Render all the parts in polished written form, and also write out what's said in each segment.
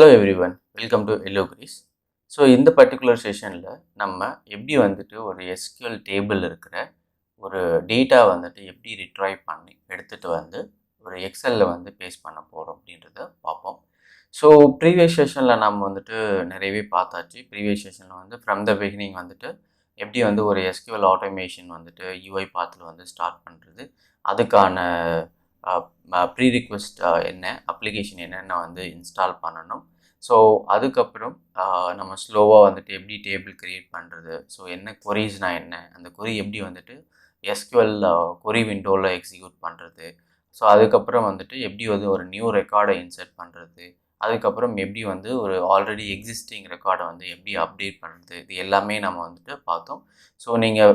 Hello everyone, welcome to Yellowgreys. So இந்த particular செஷனில் நம்ம எப்படி வந்துட்டு ஒரு SQL டேபிள் இருக்கிற ஒரு டேட்டா வந்துட்டு எப்படி ரிட்ரைவ் பண்ணி எடுத்துகிட்டு வந்து ஒரு எக்ஸலில் வந்து பேஸ்ட் பண்ண போகிறோம் அப்படின்றத பார்ப்போம். ஸோ ப்ரீவியஸ் செஷனில் நம்ம வந்துட்டு நிறையவே பார்த்தாச்சு. ப்ரீவியஸ் செஷனில் வந்து ஃப்ரம் த பிகினிங் வந்துட்டு எப்படி வந்து ஒரு SQL ஆட்டோமேஷன் வந்துட்டு UiPathல வந்து ஸ்டார்ட் பண்ணுறது, அதுக்கான ப்ரீரிக்வெஸ்ட் என்ன, அப்ளிகேஷன் என்னென்ன வந்து இன்ஸ்டால் பண்ணணும். ஸோ அதுக்கப்புறம் நம்ம ஸ்லோவாக வந்துட்டு எப்படி டேபிள் க்ரியேட் பண்ணுறது, ஸோ என்ன கொரீஸ்னால் என்ன, அந்த கொரி எப்படி வந்துட்டு SQL கொரி விண்டோவில் எக்ஸிக்யூட் பண்ணுறது, ஸோ அதுக்கப்புறம் வந்துட்டு எப்படி வந்து ஒரு நியூ ரெக்கார்டை இன்சர்ட் பண்ணுறது, அதுக்கப்புறம் எப்படி வந்து ஒரு ஆல்ரெடி எக்ஸிஸ்டிங் ரெக்கார்டை வந்து எப்படி அப்டேட் பண்ணுறது, இது எல்லாமே நம்ம வந்துட்டு பார்த்தோம். ஸோ நீங்கள்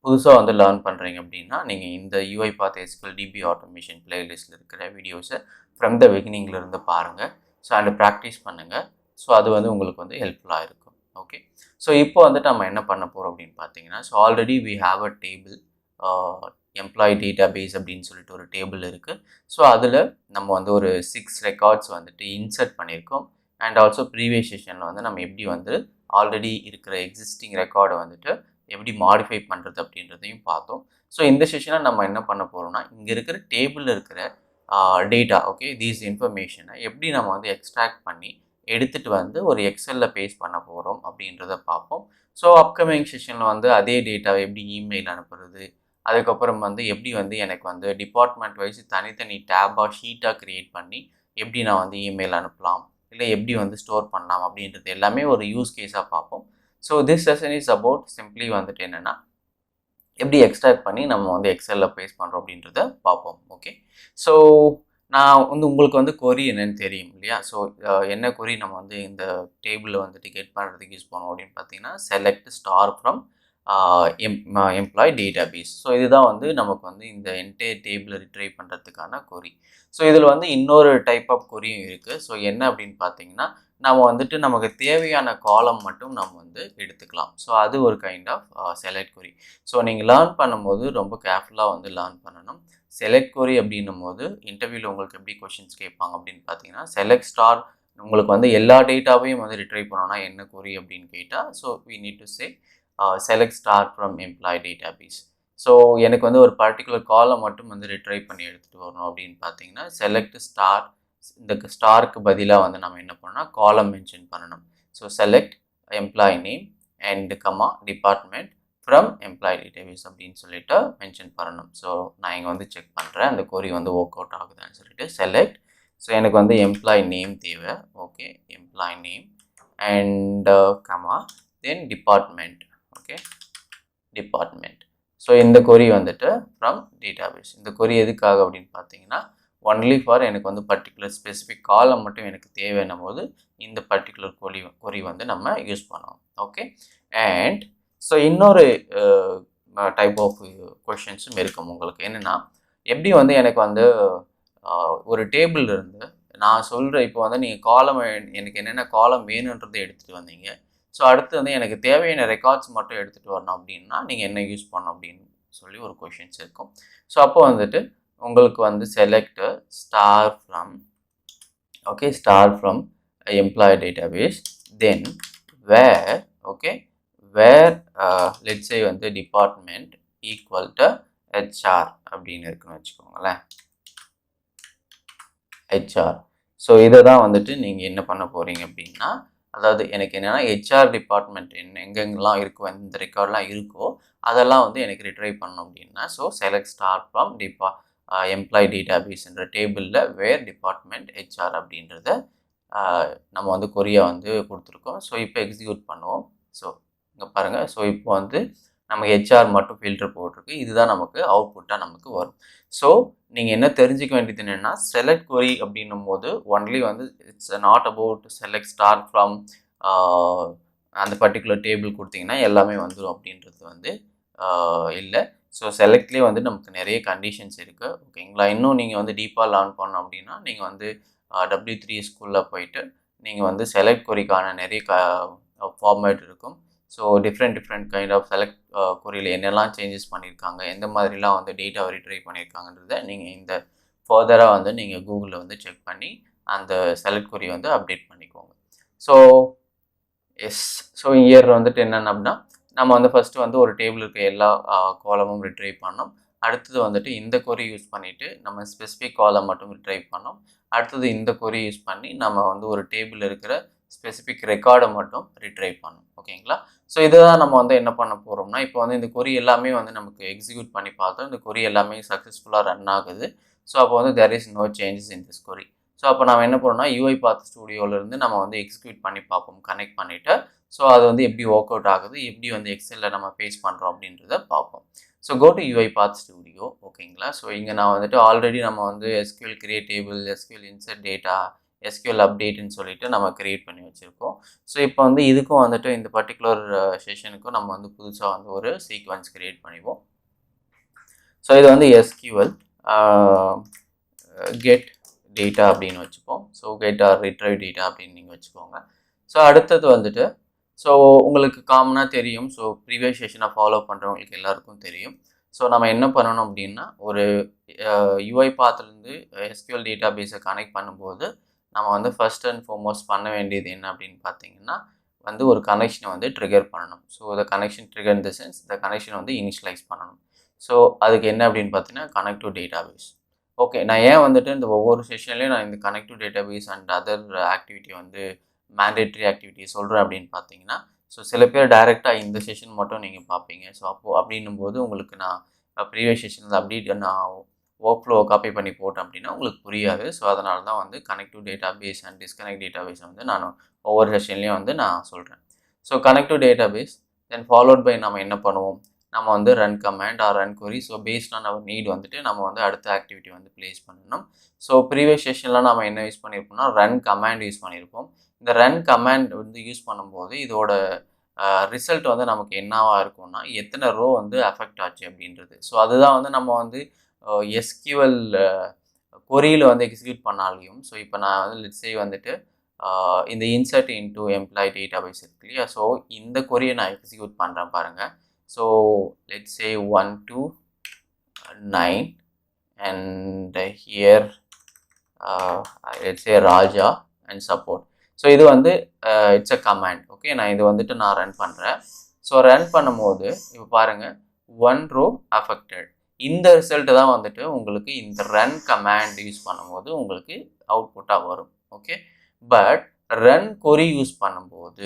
புதுசாக வந்து லேர்ன் பண்ணுறீங்க அப்படின்னா நீங்கள் இந்த UiPath SQL DB ஆட்டோமேஷன் பிளேலிஸ்ட்டில் இருக்கிற வீடியோஸை ஃப்ரம் த பிகினிங்லேருந்து பாருங்கள். ஸோ அண்ட் ப்ராக்டிஸ் பண்ணுங்கள். ஸோ அது வந்து உங்களுக்கு வந்து ஹெல்ப்ஃபுல்லாக இருக்கும். ஓகே, ஸோ இப்போ வந்துட்டு நம்ம என்ன பண்ண போகிறோம் அப்படின்னு பார்த்தீங்கன்னா, so already we have a table, employee database அப்படின்னு சொல்லிட்டு ஒரு டேபிள் இருக்குது. ஸோ அதில் நம்ம வந்து ஒரு 6 ரெக்கார்ட்ஸ் வந்துட்டு இன்சர்ட் பண்ணியிருக்கோம். அண்ட் ஆல்சோ ப்ரீவியஸ் செஷனில் வந்து நம்ம எப்படி வந்து ஆல்ரெடி இருக்கிற எக்ஸிஸ்டிங் ரெக்கார்டை வந்துட்டு எப்படி மாடிஃபை பண்ணுறது அப்படின்றதையும் பார்த்தோம். ஸோ இந்த செஷனில் நம்ம என்ன பண்ண போகிறோம்னா, இங்கே இருக்கிற டேபிளில் இருக்கிற டேட்டா, ஓகே, தீஸ் இன்ஃபர்மேஷனை எப்படி நம்ம வந்து எக்ஸ்ட்ராக்ட் பண்ணி எடுத்துகிட்டு வந்து ஒரு எக்ஸலில் பேஸ்ட் பண்ண போகிறோம் அப்படின்றத பார்ப்போம். ஸோ அப்கமிங் செஷனில் வந்து அதே டேட்டாவை எப்படி இமெயில் அனுப்புறது, அதுக்கப்புறம் வந்து எப்படி வந்து எனக்கு வந்து டிபார்ட்மெண்ட் வைஸ் தனித்தனி டேபாக ஷீட்டாக க்ரியேட் பண்ணி எப்படி நான் வந்து இமெயில் அனுப்பலாம், இல்லை எப்படி வந்து ஸ்டோர் பண்ணலாம் அப்படின்றது எல்லாமே ஒரு யூஸ் கேஸாக பார்ப்போம். So this session is about simply வந்துட்டு என்னென்னா எப்படி எக்ஸ்ட்ராக்ட் பண்ணி நம்ம வந்து எக்ஸலில் பேஸ்ட் பண்ணுறோம் அப்படின்றத பார்ப்போம். ஓகே, ஸோ நான் வந்து உங்களுக்கு வந்து கொரி என்னன்னு தெரியும் இல்லையா? ஸோ என்ன கொரி நம்ம வந்து இந்த டேபிளில் வந்துட்டு கெட் பண்ணுறதுக்கு யூஸ் பண்ணோம் அப்படின்னு பார்த்தீங்கன்னா, select star from employee database. So இதுதான் வந்து நமக்கு வந்து இந்த என்டையர் டேபிளை ரிட்ரைவ் பண்ணுறதுக்கான கொரி. ஸோ இதில் வந்து இன்னொரு டைப் ஆஃப் கொரியும் இருக்குது. ஸோ என்ன அப்படின்னு பார்த்தீங்கன்னா, நம்ம வந்துட்டு நமக்கு தேவையான காலம் மட்டும் நம்ம வந்து எடுத்துக்கலாம். ஸோ அது ஒரு kind of select query. So நீங்கள் லேர்ன் பண்ணும்போது ரொம்ப கேர்ஃபுல்லாக வந்து லேர்ன் பண்ணணும். செலக்ட் கொரி அப்படின்னும் போது இன்டர்வியூவில் உங்களுக்கு எப்படி கொஷின்ஸ் கேட்பாங்க அப்படின்னு பார்த்தீங்கன்னா, செலக்ட் ஸ்டார் உங்களுக்கு வந்து எல்லா டேட்டாவையும் வந்து ரிட்ரைவ் பண்ணோன்னா என்ன கொரி அப்படின்னு கேட்டால், so we need to say select star from employee database. So எனக்கு வந்து ஒரு பர்டிகுலர் காலம் மட்டும் வந்து ரிட்ரைவ் பண்ணி எடுத்துகிட்டு வரணும் அப்படின்னு பார்த்தீங்கன்னா, செலக்ட் ஸ்டார், இந்த ஸ்டாருக்கு பதிலாக வந்து நம்ம என்ன பண்ணோம்னா காலம் மென்ஷன் பண்ணணும். So select employee name and comma department from employee database அப்படின்னு சொல்லிட்டு மென்ஷன் பண்ணணும். ஸோ நான் இங்கே வந்து செக் பண்ணுறேன் அந்த கொரி வந்து ஒர்க் அவுட் ஆகுதுன்னு சொல்லிட்டு செலக்ட். ஸோ எனக்கு வந்து எம்ப்ளாய் நேம் தேவை. Okay, employee name and comma then department. Okay, department. So இந்த கொரி வந்துட்டு ஃப்ரம் டேட்டாபேஸ். இந்த கொரி எதுக்காக அப்படின்னு பார்த்தீங்கன்னா, ஒன்லி ஃபார் எனக்கு வந்து பர்டிகுலர் ஸ்பெசிஃபிக் காலம் மட்டும் எனக்கு தேவைன்னும் போது இந்த பர்டிகுலர் கொரி வந்து நம்ம யூஸ் பண்ணுவோம். ஓகே, அண்ட் ஸோ இன்னொரு டைப் ஆஃப் கொஷின்ஸும் இருக்கும் உங்களுக்கு. என்னென்னா, எப்படி வந்து எனக்கு வந்து ஒரு டேபிள் இருந்து நான் சொல்கிற இப்போ வந்து நீங்கள் காலம் எனக்கு என்னென்ன காலம் வேணுன்றதை எடுத்துகிட்டு வந்தீங்க. ஸோ அடுத்து வந்து எனக்கு தேவையான ரெக்கார்ட்ஸ் மட்டும் எடுத்துகிட்டு வரணும் அப்படின்னா நீங்கள் என்ன யூஸ் பண்ணணும் அப்படின்னு சொல்லி ஒரு கொஷின்ஸ் இருக்கும். ஸோ அப்போ வந்துட்டு உங்களுக்கு வந்து select star from, okay, star from employee database, then where, okay, where let's say வந்து டிபார்ட்மெண்ட் ஈக்குவல் டு HR அப்படின்னு இருக்குன்னு வச்சுக்கோங்களேன், HR. ஸோ இதை தான் வந்துட்டு நீங்கள் என்ன பண்ண போகிறீங்க அப்படின்னா, அதாவது எனக்கு என்னென்னா HR டிபார்ட்மெண்ட் எங்கெங்கெல்லாம் இருக்கோ, இந்த ரெக்கார்ட்லாம் இருக்கோ அதெல்லாம் வந்து எனக்கு ரிட்ரைவ் பண்ணணும் அப்படின்னா, so select star from employee டேட்டாபேஸ்ன்ற டேபிளில் வேர் டிபார்ட்மெண்ட் HR அப்படின்றத நம்ம வந்து கொரியாக வந்து கொடுத்துருக்கோம். ஸோ இப்போ எக்ஸிக்யூட் பண்ணுவோம். ஸோ இங்கே பாருங்கள். ஸோ இப்போ வந்து நமக்கு HR மட்டும் ஃபில்டர் போட்டிருக்கு. இதுதான் நமக்கு அவுட்புட்டாக நமக்கு வரும். ஸோ நீங்கள் என்ன தெரிஞ்சிக்க வேண்டியது என்னென்னா, செலக்ட் கொரி அப்படின்னும் போது ஒன்லி வந்து it's not about select star from அந்த பர்டிகுலர் டேபிள் கொடுத்தீங்கன்னா எல்லாமே வந்துடும் அப்படின்றது வந்து இல்லை. ஸோ செலக்ட்லேயே வந்து நமக்கு நிறைய கண்டிஷன்ஸ் இருக்குது. ஓகேங்களா? இன்னும் நீங்கள் வந்து டீப்பாக லேர்ன் பண்ணணும் அப்படின்னா நீங்கள் வந்து W3 ஸ்கூலில் போயிட்டு நீங்கள் வந்து செலக்ட் கொரிக்கான நிறைய ஃபார்மேட் இருக்கும். So different kind of select கொரியில் என்னெல்லாம் சேஞ்சஸ் பண்ணியிருக்காங்க, எந்த மாதிரிலாம் வந்து டேட்டாவை ரிட்ரைவ் பண்ணியிருக்காங்கன்றத நீங்கள் இந்த ஃபர்தராக வந்து நீங்கள் கூகுளில் வந்து செக் பண்ணி அந்த செலக்ட் query வந்து அப்டேட் பண்ணிக்கோங்க. So yes. ஸோ இயர் வந்துட்டு என்னென்ன அப்படின்னா நம்ம வந்து ஃபஸ்ட்டு வந்து ஒரு டேபிள் இருக்க எல்லா காலமும் ரிட்ரைவ் பண்ணோம். அடுத்தது வந்துட்டு இந்த கொரி யூஸ் பண்ணிவிட்டு நம்ம ஸ்பெசிஃபிக் காலம் மட்டும் ரிட்ரைவ் பண்ணோம். அடுத்தது இந்த கொரி யூஸ் பண்ணி நம்ம வந்து ஒரு டேபிள் இருக்கிற ஸ்பெசிஃபிக் ரெக்கார்டை மட்டும் ரிட்ரைவ் பண்ணோம். ஓகேங்களா? ஸோ இதுதான் நம்ம வந்து என்ன பண்ண போகிறோம்னா, இப்போ வந்து இந்த கொரி எல்லாமே வந்து நமக்கு எக்ஸிக்யூட் பண்ணி பார்த்தோம். இந்த கொரி எல்லாமே சக்ஸஸ்ஃபுல்லாக ரன் ஆகுது. ஸோ அப்போ வந்து there is no changes in this query. So அப்போ நம்ம என்ன பண்ணோம்னா UiPath ஸ்டூடியோவிலேருந்து நம்ம வந்து எக்ஸிக்யூட் பண்ணி பார்ப்போம் கனெக்ட் பண்ணிவிட்டு. ஸோ அது வந்து எப்படி ஒர்க் அவுட் ஆகுது, எப்படி வந்து எக்ஸலில் நம்ம பேஸ் பண்ணுறோம் அப்படின்றத பார்ப்போம். So go to UiPath studio. ஓகேங்களா? ஸோ இங்கே நான் வந்துட்டு ஆல்ரெடி நம்ம வந்து SQL create table, SQL insert data, SQL அப்டேட்னு சொல்லிட்டு நம்ம கிரியேட் பண்ணி வச்சுருக்கோம். ஸோ இப்போ வந்து இதுக்கும் வந்துட்டு இந்த பர்டிகுலர் செஷனுக்கும் நம்ம வந்து புதுசாக வந்து ஒரு சீக்வன்ஸ் கிரியேட் பண்ணிப்போம். ஸோ இது வந்து SQL கெட் டேட்டா அப்படின்னு வச்சுப்போம். So get or retrieve data அப்படின்னு நீங்கள் வச்சுக்கோங்க. ஸோ அடுத்தது வந்துட்டு ஸோ உங்களுக்கு காமனாக தெரியும். ஸோ ப்ரீவியஸ் செஷனை ஃபாலோ பண்ணுறவங்களுக்கு எல்லாருக்கும் தெரியும். ஸோ நம்ம என்ன பண்ணணும் அப்படின்னா ஒரு UiPathலேருந்து SQL டேட்டா பேஸை கனெக்ட் பண்ணும்போது நம்ம வந்து ஃபர்ஸ்ட் அண்ட் ஃபார்மோஸ்ட் பண்ண வேண்டியது என்ன அப்படின்னு பார்த்தீங்கன்னா வந்து ஒரு கனெக்ஷனை வந்து ட்ரிகர் பண்ணணும். So the connection trigger in the sense the connection வந்து இனிஷியலைஸ் பண்ணணும். ஸோ அதுக்கு என்ன அப்படின்னு பார்த்தீங்கன்னா connect to database. Okay, நான் ஏன் வந்துட்டு இந்த ஒவ்வொரு செஷன்லேயும் நான் இந்த connect to database and other activity வந்து மேண்டேட்ரி ஆக்டிவிட்டி சொல்கிறேன் அப்படின்னு பார்த்தீங்கன்னா, ஸோ சில பேர் டைரெக்டாக இந்த செஷன் மட்டும் நீங்கள் பார்ப்பீங்க. ஸோ அப்போது அப்படின்னும் போது உங்களுக்கு நான் ப்ரீவியஸ் செஷனில் அப்படி நான் ஒர்க் ஃப்ளோ காப்பி பண்ணி போட்டேன் அப்படின்னா உங்களுக்கு புரியாது. ஸோ அதனால தான் வந்து connect to database and disconnect டேட்டா பேஸை வந்து நான் ஒவ்வொரு செஷன்லேயும் வந்து நான் சொல்கிறேன். So connect to database then followed by நம்ம என்ன பண்ணுவோம், நம்ம வந்து run command or run query. So based on our need வந்துட்டு நம்ம வந்து அடுத்த ஆக்டிவிட்டி வந்து ப்ளேஸ் பண்ணணும். ஸோ ப்ரீவியஸ் செஷனில் நம்ம என்ன யூஸ் பண்ணியிருப்போம்னா ரன் கமாண்ட் யூஸ் பண்ணியிருப்போம். இந்த ரன் கமாண்ட் வந்து யூஸ் பண்ணும்போது இதோட ரிசல்ட் வந்து நமக்கு என்னவாக இருக்கும்னா எத்தனை ரோ வந்து அஃபெக்ட் ஆச்சு அப்படின்றது. ஸோ அதுதான் வந்து நம்ம வந்து SQL கொரியில் வந்து எக்ஸிக்யூட் பண்ணாலையும். ஸோ இப்போ நான் வந்து லெட்ஸ் சே வந்துட்டு இந்த insert into employee database இருக்கு இல்லையா? ஸோ இந்த கொரியை நான் எக்ஸிக்யூட் பண்ணுறேன் பாருங்கள். So let's say 1 to 9 and here let's say Raja and support. So இது வந்து இட்ஸ் அ கமாண்ட். ஓகே, நான் இது வந்துட்டு நான் ரன் பண்ணுறேன். ஸோ ரன் பண்ணும்போது இப்போ பாருங்கள் 1 row affected. இந்த ரிசல்ட்டு தான் வந்துட்டு உங்களுக்கு இந்த ரன் கமாண்ட் யூஸ் பண்ணும்போது உங்களுக்கு அவுட்புட்டாக வரும். Okay, but run query use பண்ணும்போது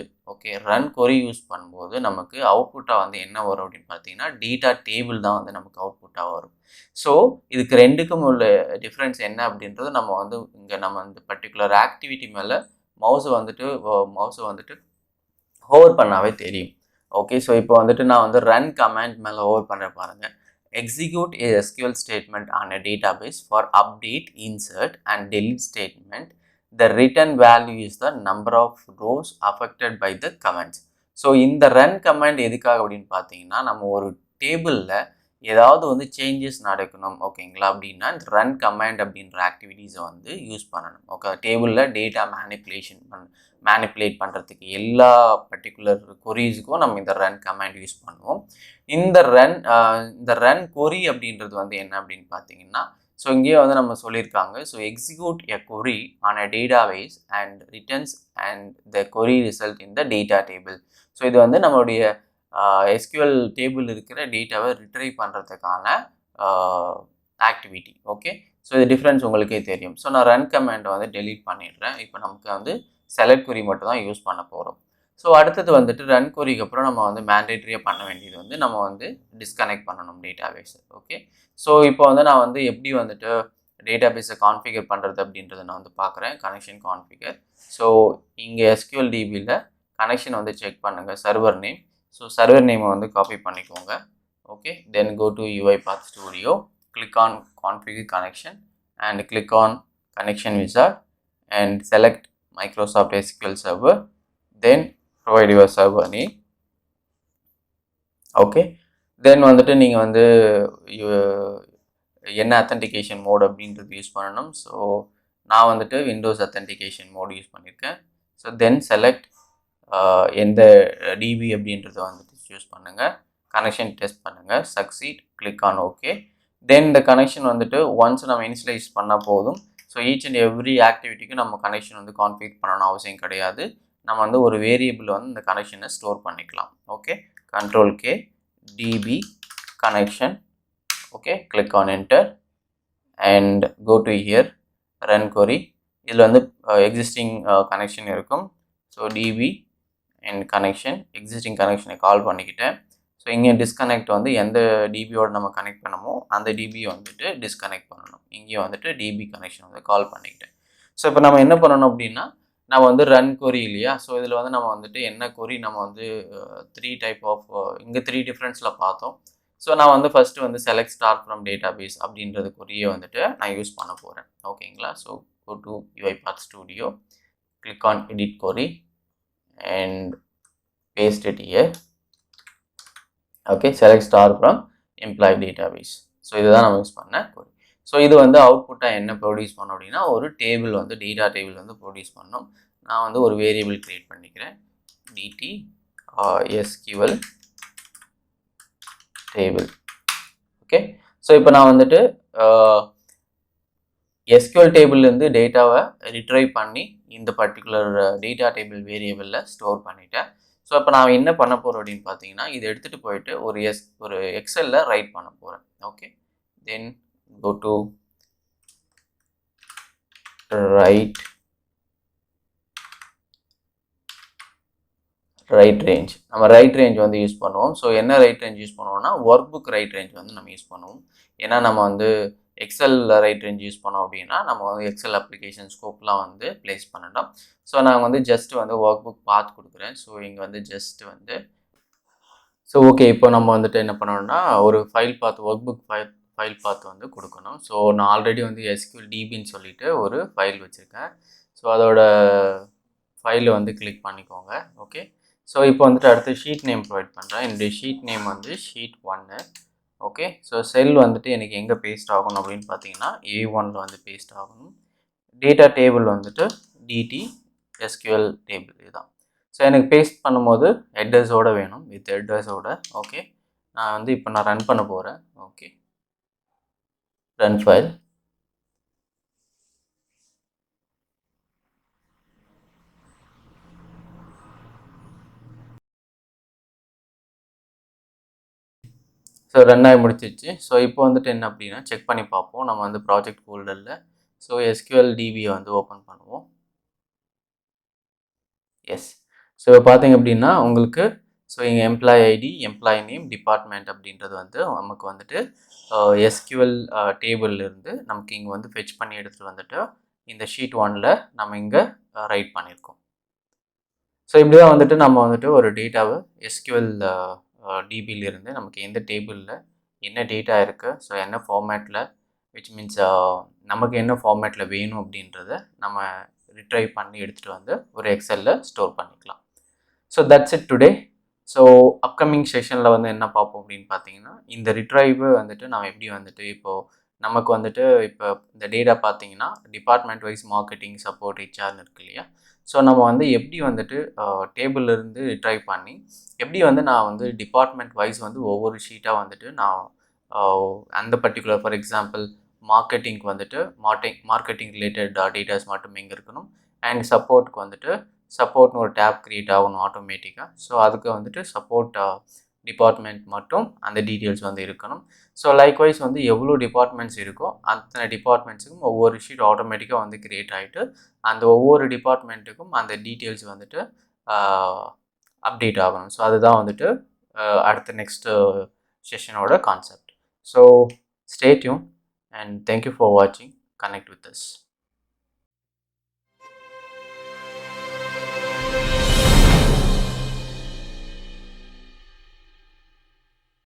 ரன் கொரி யூஸ் பண்ணும்போது நமக்கு அவுட்புட்டாக வந்து என்ன வரும் அப்படின்னு பார்த்தீங்கன்னா டேட்டா டேபிள் தான் வந்து நமக்கு அவுட்புட்டாக வரும். ஸோ இதுக்கு ரெண்டுக்கும் உள்ள டிஃப்ரென்ஸ் என்ன அப்படின்றது நம்ம வந்து இங்கே நம்ம இந்த பர்டிகுலர் ஆக்டிவிட்டி மேலே மவுஸை வந்துட்டு ஹோவர் பண்ணாவே தெரியும். ஓகே, ஸோ இப்போ வந்துட்டு நான் வந்து ரன் கமாண்ட் மேலே ஹோவர் பண்ணுறேன் பாருங்கள். Execute a SQL statement on a database for update, insert and delete statement. The return value is the number of rows affected by the comments. So இந்த run command எதுக்காக அப்படின்னு பார்த்தீங்கன்னா நம்ம ஒரு டேபிளில் ஏதாவது வந்து சேஞ்சஸ் நடக்கணும் ஓகேங்களா அப்படின்னா இந்த ரன் கமாண்ட் அப்படின்ற ஆக்டிவிட்டீஸை வந்து யூஸ் பண்ணணும். ஓகே, டேபிளில் டேட்டா மேனிப்புலேட் பண்ணுறதுக்கு எல்லா பர்டிகுலர் கொரீஸுக்கும் நம்ம இந்த ரன் கமாண்ட் யூஸ் பண்ணுவோம். இந்த ரன் கொரி அப்படின்றது வந்து என்ன அப்படின்னு பார்த்தீங்கன்னா ஸோ இங்கேயே வந்து நம்ம சொல்லியிருக்காங்க. So execute a query on a database and returns and the query result in the data table. So இது வந்து நம்மளுடைய SQL டேபிள் இருக்கிற டேட்டாவை ரிட்ரைவ் பண்ணுறதுக்கான ஆக்டிவிட்டி. ஓகே, ஸோ இது டிஃப்ரென்ஸ் உங்களுக்கே தெரியும். ஸோ நான் ரன் கமாண்டை வந்து டெலீட் பண்ணிடுறேன். இப்போ நமக்கு வந்து செலக்ட் கொரி மட்டும் தான் யூஸ் பண்ண போகிறோம். ஸோ அடுத்தது வந்துட்டு ரன் கொரிக்கு அப்புறம் நம்ம வந்து மேண்டேட்ரியாக பண்ண வேண்டியது வந்து நம்ம வந்து டிஸ்கனெக்ட் பண்ணணும் டேட்டாபேஸை. ஓகே, ஸோ இப்போ வந்து நான் வந்து எப்படி வந்துட்டு டேட்டாபேஸை கான்ஃபிகர் பண்ணுறது அப்படின்றத நான் வந்து பார்க்குறேன். Connection configure. ஸோ இங்கே SQL DBயில் கனெக்ஷன் வந்து செக் பண்ணுங்கள். Server name. ஸோ சர்வர் நேமை வந்து காப்பி பண்ணிக்கோங்க. Okay, then go to UiPath studio, click on configure connection and click on connection wizard and select Microsoft SQL Server, then provide your server name. Okay, then வந்துட்டு நீங்கள் வந்து என்ன authentication mode அப்படின்றது use பண்ணணும். So நான் வந்துட்டு Windows authentication mode use பண்ணியிருக்கேன். So then select எந்த டிபி அப்படின்றத வந்துட்டு சூஸ் பண்ணுங்கள். கனெக்ஷன் டெஸ்ட் பண்ணுங்கள். Succeed, click on okay. Then இந்த கனெக்ஷன் வந்துட்டு ஒன்ஸ் நம்ம இனிஷியலைஸ் பண்ணால் போதும். ஸோ ஈச் அண்ட் எவ்ரி ஆக்டிவிட்டிக்கு நம்ம கனெக்ஷன் வந்து கான்ஃபிகர் பண்ணணும் அவசியம் கிடையாது. நம்ம வந்து ஒரு வேரியபிள் வந்து இந்த கனெக்ஷனை ஸ்டோர் பண்ணிக்கலாம். Okay, control K DB connection. Okay, click on enter and go to here run query. இதில் வந்து எக்ஸிஸ்டிங் கனெக்ஷன் இருக்கும். So DB and connection, existing கனெக்ஷனை கால் பண்ணிக்கிட்டேன். ஸோ இங்கே டிஸ்கனெக்ட் வந்து எந்த டிபியோட நம்ம கனெக்ட் பண்ணமோ அந்த டிபியை வந்துட்டு டிஸ்கனெக்ட் பண்ணணும். இங்கேயும் வந்துட்டு டிபி கனெக்ஷன் வந்து கால் பண்ணிக்கிட்டேன். ஸோ இப்போ நம்ம என்ன பண்ணணும் அப்படின்னா, நம்ம வந்து ரன் query இல்லையா, ஸோ இதில் வந்து நம்ம வந்துட்டு என்ன query நம்ம வந்து 3 டைப் ஆஃப் இங்கே 3 டிஃப்ரென்ஸில் பார்த்தோம். ஸோ நான் வந்து ஃபஸ்ட்டு வந்து செலக்ட் ஸ்டார் ஃப்ரம் டேட்டாபேஸ் அப்படின்றது குறியை வந்துட்டு நான் யூஸ் பண்ண போகிறேன். ஓகேங்களா, so go to UiPath Studio, click on edit query and paste it here. Okay, select star from employee database. So இதுதான் நம்ம யூஸ் பண்ண query. ஸோ இது வந்து அவுட்புட்டாக என்ன ப்ரொடியூஸ் பண்ணோம் அப்படின்னா, ஒரு டேபிள் வந்து டேட்டா டேபிள் வந்து ப்ரொடியூஸ் பண்ணோம். நான் வந்து ஒரு வேரியபிள் க்ரியேட் பண்ணிக்கிறேன், dt SQL table. Okay, so இப்போ நான் வந்துட்டு SQL டேபிள்லேருந்து டேட்டாவை ரிட்ரைவ் பண்ணி இந்த பர்டிகுலர் டேட்டா டேபிள் வேரியபிளில் ஸ்டோர் பண்ணிட்டேன். ஸோ இப்போ நான் என்ன பண்ண போகிறேன் அப்படின்னு பார்த்தீங்கன்னா, இதை எடுத்துகிட்டு போயிட்டு ஒரு எக்ஸலில் ரைட் பண்ண போகிறேன். Okay, then go to write range. நம்ம ரைட் ரேஞ்ச் வந்து யூஸ் பண்ணுவோம். ஸோ என்ன ரைட் ரேஞ்ச் யூஸ் பண்ணுவோம்னா, ஒர்க் புக் ரைட் ரேஞ்ச் வந்து நம்ம யூஸ் பண்ணுவோம். ஏன்னா நம்ம வந்து எக்ஸலில் ரைட் ரேஞ்ச் யூஸ் பண்ணோம் அப்படின்னா நம்ம வந்து எக்ஸல் அப்ளிகேஷன் ஸ்கோப்லாம் வந்து ப்ளேஸ் பண்ணணும். ஸோ நான் வந்து ஜஸ்ட் வந்து ஒர்க் புக் பாத் கொடுக்குறேன். ஸோ இங்கே வந்து ஜஸ்ட் வந்து ஸோ ஓகே, இப்போ நம்ம வந்துட்டு என்ன பண்ணணும்னா, ஒரு file path workbook file path வந்து கொடுக்கணும். ஸோ நான் ஆல்ரெடி வந்து SQL டிபின்னு சொல்லிட்டு ஒரு ஃபைல் வச்சுருக்கேன். ஸோ அதோட ஃபைலை வந்து கிளிக் பண்ணிக்கோங்க. ஓகே, ஸோ இப்போ வந்துட்டு அடுத்து ஷீட் நேம் ப்ரொவைட் பண்ணுறேன். என்னுடைய ஷீட் நேம் வந்து ஷீட் 1. ஓகே, ஸோ செல் வந்துட்டு எனக்கு எங்கே பேஸ்ட் ஆகணும் அப்படின்னு பார்த்தீங்கன்னா, A1ல் வந்து பேஸ்ட் ஆகணும். டேட்டா டேபிள் வந்துட்டு DT SQL டேபிள் இதுதான். ஸோ எனக்கு பேஸ்ட் பண்ணும்போது ஹெட்டர்ஸோடு வேணும், வித் ஹெட்டர்ஸோட. ஓகே, நான் வந்து இப்போ நான் ரன் பண்ண போகிறேன். Okay, run file. So run ஆகி முடிச்சிச்சு. ஸோ இப்போ வந்துட்டு என்ன அப்படின்னா செக் பண்ணி பார்ப்போம். நம்ம வந்து ப்ராஜெக்ட் ஃபோல்டரில் ஸோ SQL டிபியை வந்து ஓப்பன் பண்ணுவோம். எஸ், ஸோ பார்த்தீங்க அப்படின்னா உங்களுக்கு ஸோ இங்கே employee ID, employee name, department அப்படின்றது வந்து நமக்கு வந்துட்டு SQL டேபிள்லேருந்து நமக்கு இங்கே வந்து ஃபெச் பண்ணி எடுத்துகிட்டு வந்துட்டு இந்த ஷீட் 1ல் நம்ம இங்கே ரைட் பண்ணியிருக்கோம். ஸோ இப்படி தான் வந்துட்டு நம்ம வந்துட்டு ஒரு டேட்டாவை SQL டிபியிலிருந்து நமக்கு எந்த டேபிளில் என்ன டேட்டா இருக்குது, ஸோ என்ன ஃபார்மேட்டில், விச் மீன்ஸ் நமக்கு என்ன ஃபார்மேட்டில் வேணும் அப்படின்றத நம்ம ரிட்ரைவ் பண்ணி எடுத்துகிட்டு வந்து ஒரு எக்ஸலில் ஸ்டோர் பண்ணிக்கலாம். So that's it today. So upcoming செஷனில் வந்து என்ன பார்ப்போம் அப்படின்னு பார்த்தீங்கன்னா, இந்த ரிட்ரைவு வந்துட்டு நம்ம எப்படி வந்துட்டு இப்போது நமக்கு வந்துட்டு இப்போ இந்த டேட்டா பார்த்தீங்கன்னா டிபார்ட்மெண்ட் வைஸ் மார்க்கெட்டிங், சப்போர்ட், ஹெச்ஆர்னு இருக்கு இல்லையா. ஸோ நம்ம வந்து எப்படி வந்துட்டு டேபிள்லேருந்து ரிட்ரைவ் பண்ணி எப்படி வந்து நான் வந்து டிபார்ட்மெண்ட் வைஸ் வந்து ஒவ்வொரு ஷீட்டாக வந்துட்டு நான் அந்த பர்டிகுலர் ஃபார் எக்ஸாம்பிள் மார்க்கெட்டிங்க்கு வந்துட்டு மார்க்கெட்டிங் ரிலேட்டட் டேட்டாஸ் மட்டும் எங்கே இருக்கணும், அண்ட் சப்போர்ட்டுக்கு வந்துட்டு சப்போர்ட்னு ஒரு டேப் க்ரியேட் ஆகணும் ஆட்டோமேட்டிக்காக. ஸோ அதுக்கு வந்துட்டு சப்போர்ட் டிபார்ட்மெண்ட் மட்டும் அந்த டீட்டெயில்ஸ் வந்து இருக்கணும். ஸோ லைக்வைஸ் வந்து எவ்வளோ டிபார்ட்மெண்ட்ஸ் இருக்கோ அத்தனை டிபார்ட்மெண்ட்ஸுக்கும் ஒவ்வொரு ஷீட் ஆட்டோமேட்டிக்காக வந்து க்ரியேட் ஆகிட்டு அந்த ஒவ்வொரு டிபார்ட்மெண்ட்டுக்கும் அந்த டீட்டெயில்ஸ் வந்துட்டு அப்டேட் ஆகணும். ஸோ அதுதான் வந்துட்டு அடுத்த நெக்ஸ்ட்டு செஷனோட concept. So stay tune and thank you for watching. Connect with us.